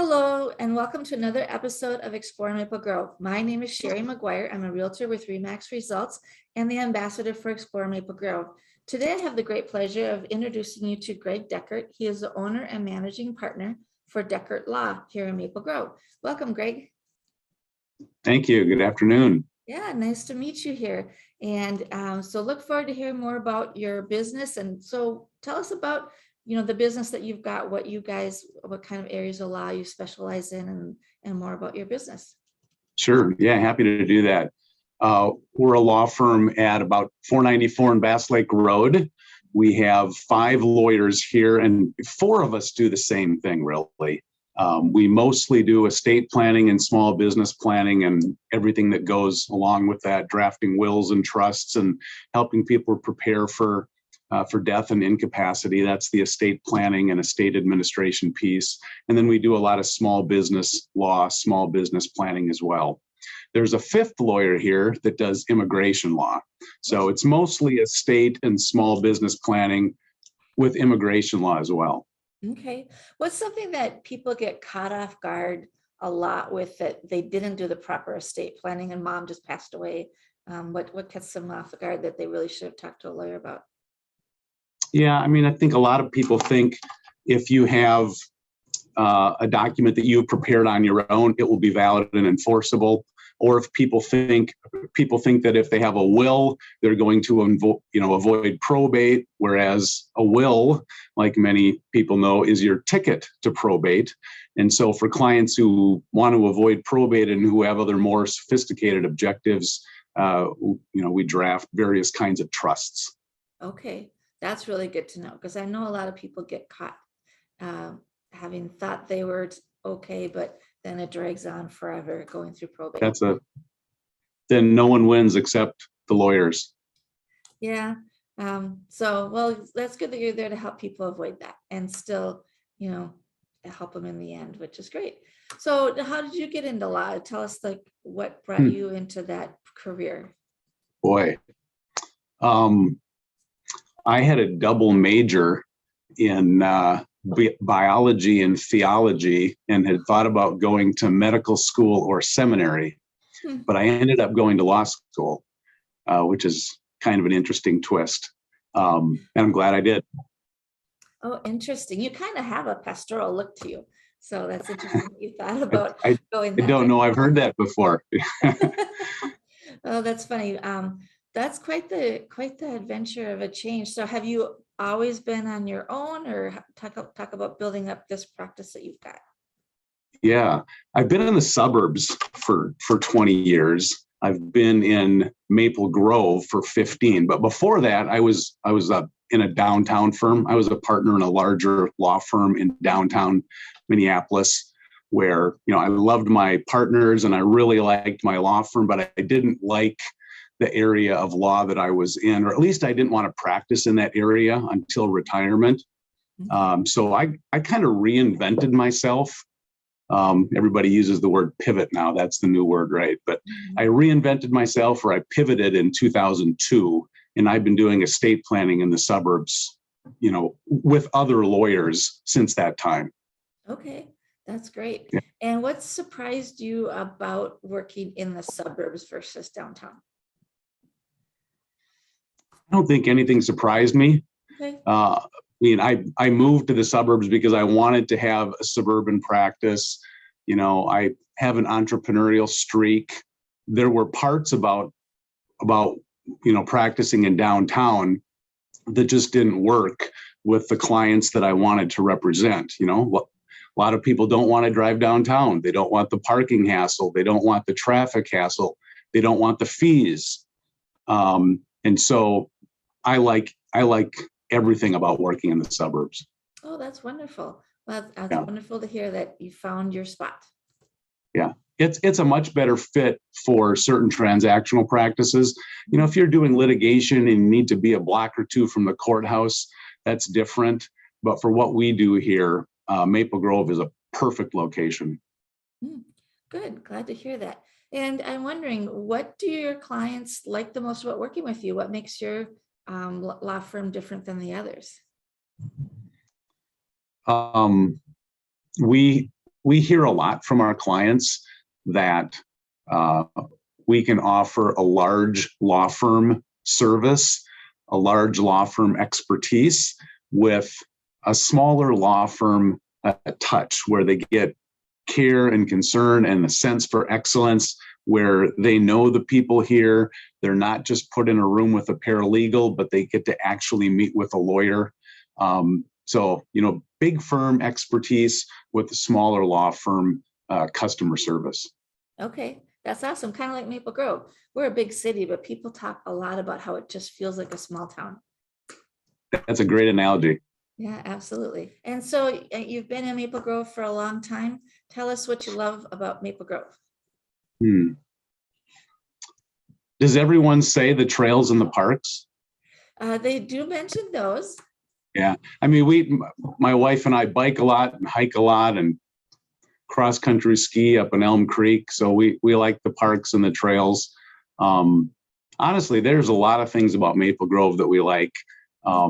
Hello, and welcome to another episode of Explore Maple Grove. My name is Shari McGuire. I'm a realtor with RE/MAX Results and the ambassador for Explore Maple Grove. Today, I have the great pleasure of introducing you to Greg Deckert. He is the owner and managing partner for Deckert Law here in Maple Grove. Welcome, Greg. Thank you. Good afternoon. Yeah, nice to meet you here. And so look forward to hearing more about your business. And so tell us about the business that you've got, what kind of areas of law you specialize in, and more about your business. Sure. Yeah, happy to do that. We're a law firm at about 494 in Bass Lake Road. We have 5 lawyers here, and 4 of us do the same thing, really. We mostly do estate planning and small business planning and everything that goes along with that, drafting wills and trusts and helping people prepare for death and incapacity. That's the estate planning and estate administration piece. And then we do a lot of small business law, small business planning as well. There's a 5th lawyer here that does immigration law. So it's mostly estate and small business planning with immigration law as well. Okay. What's something that people get caught off guard a lot with, that they didn't do the proper estate planning and mom just passed away? What gets them off the guard that they really should have talked to a lawyer about? Yeah, I mean, I think a lot of people think if you have a document that you've prepared on your own, it will be valid and enforceable. Or if people think that if they have a will, they're going to avoid probate, whereas a will, like many people know, is your ticket to probate. And so for clients who want to avoid probate and who have other more sophisticated objectives, we draft various kinds of trusts. Okay, that's really good to know, because I know a lot of people get caught having thought they were okay, but then it drags on forever going through probate. Then no one wins except the lawyers. Yeah. Well, that's good that you're there to help people avoid that and still, help them in the end, which is great. So how did you get into law? Tell us what brought you into that career. Boy, I had a double major in biology and theology and had thought about going to medical school or seminary, but I ended up going to law school, which is kind of an interesting twist. And I'm glad I did. Oh, interesting. You kind of have a pastoral look to you. So that's interesting that you thought about going that I don't know. I've heard that before. Oh, that's funny. That's quite the adventure of a change. So have you always been on your own, or talk about building up this practice that you've got? Yeah, I've been in the suburbs for 20 years. I've been in Maple Grove for 15, but before that, I was in a downtown firm. I was a partner in a larger law firm in downtown Minneapolis, where I loved my partners and I really liked my law firm, but I didn't like the area of law that I was in, or at least I didn't want to practice in that area until retirement. So I kind of reinvented myself. Everybody uses the word pivot now. That's the new word, right? But I reinvented myself, or I pivoted in 2002, and I've been doing estate planning in the suburbs, with other lawyers since that time. Okay, that's great. Yeah. And what surprised you about working in the suburbs versus downtown? I don't think anything surprised me. Okay. I moved to the suburbs because I wanted to have a suburban practice. I have an entrepreneurial streak. There were parts about practicing in downtown that just didn't work with the clients that I wanted to represent. A lot of people don't want to drive downtown. They don't want the parking hassle. They don't want the traffic hassle. They don't want the fees. And so I like everything about working in the suburbs. Oh, that's wonderful. Well, that's wonderful to hear that you found your spot. Yeah, it's a much better fit for certain transactional practices. If you're doing litigation and you need to be a block or two from the courthouse, that's different. But for what we do here, Maple Grove is a perfect location. Good. Glad to hear that. And I'm wondering, what do your clients like the most about working with you? What makes your law firm different than the others? we hear a lot from our clients that we can offer a large law firm service, a large law firm expertise with a smaller law firm touch, where they get care and concern and the sense for excellence, where they know the people here. They're not just put in a room with a paralegal, but they get to actually meet with a lawyer. So, big firm expertise with a smaller law firm customer service. Okay, that's awesome. Kind of like Maple Grove. We're a big city, but people talk a lot about how it just feels like a small town. That's a great analogy. Yeah, absolutely. And so you've been in Maple Grove for a long time. Tell us what you love about Maple Grove. Does everyone say the trails and the parks? They do mention those. Yeah. I mean, my wife and I bike a lot and hike a lot and cross country ski up in Elm Creek. So we like the parks and the trails. Honestly, there's a lot of things about Maple Grove that we like. I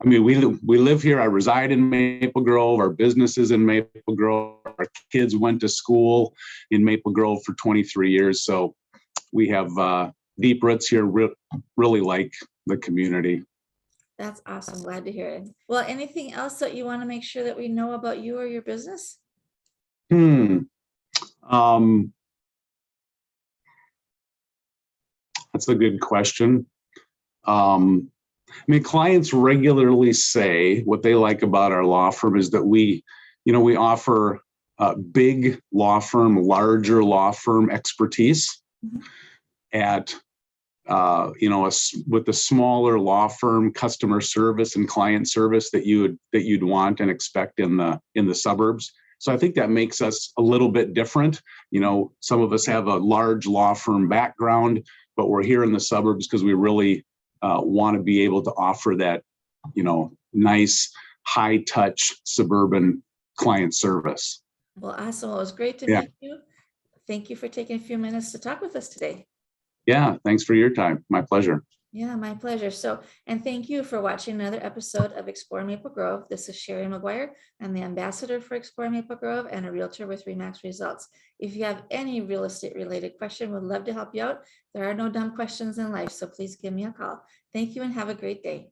mean, we live here. I reside in Maple Grove. Our business is in Maple Grove. Our kids went to school in Maple Grove for 23 years. So we have deep roots here. Really like the community. That's awesome. Glad to hear it. Well, anything else that you want to make sure that we know about you or your business? That's a good question. I mean, clients regularly say what they like about our law firm is that we offer big law firm, larger law firm expertise at with the smaller law firm customer service and client service that you'd want and expect in the suburbs. So I think that makes us a little bit different. Some of us have a large law firm background, but we're here in the suburbs because we really want to be able to offer that, nice, high touch suburban client service. Well, awesome. Well, it was great to meet you. Thank you for taking a few minutes to talk with us today. Yeah, thanks for your time. My pleasure. Yeah, my pleasure. And thank you for watching another episode of Explore Maple Grove. This is Shari McGuire. I'm the ambassador for Explore Maple Grove and a realtor with RE/MAX Results. If you have any real estate related question, we'd love to help you out. There are no dumb questions in life, so please give me a call. Thank you and have a great day.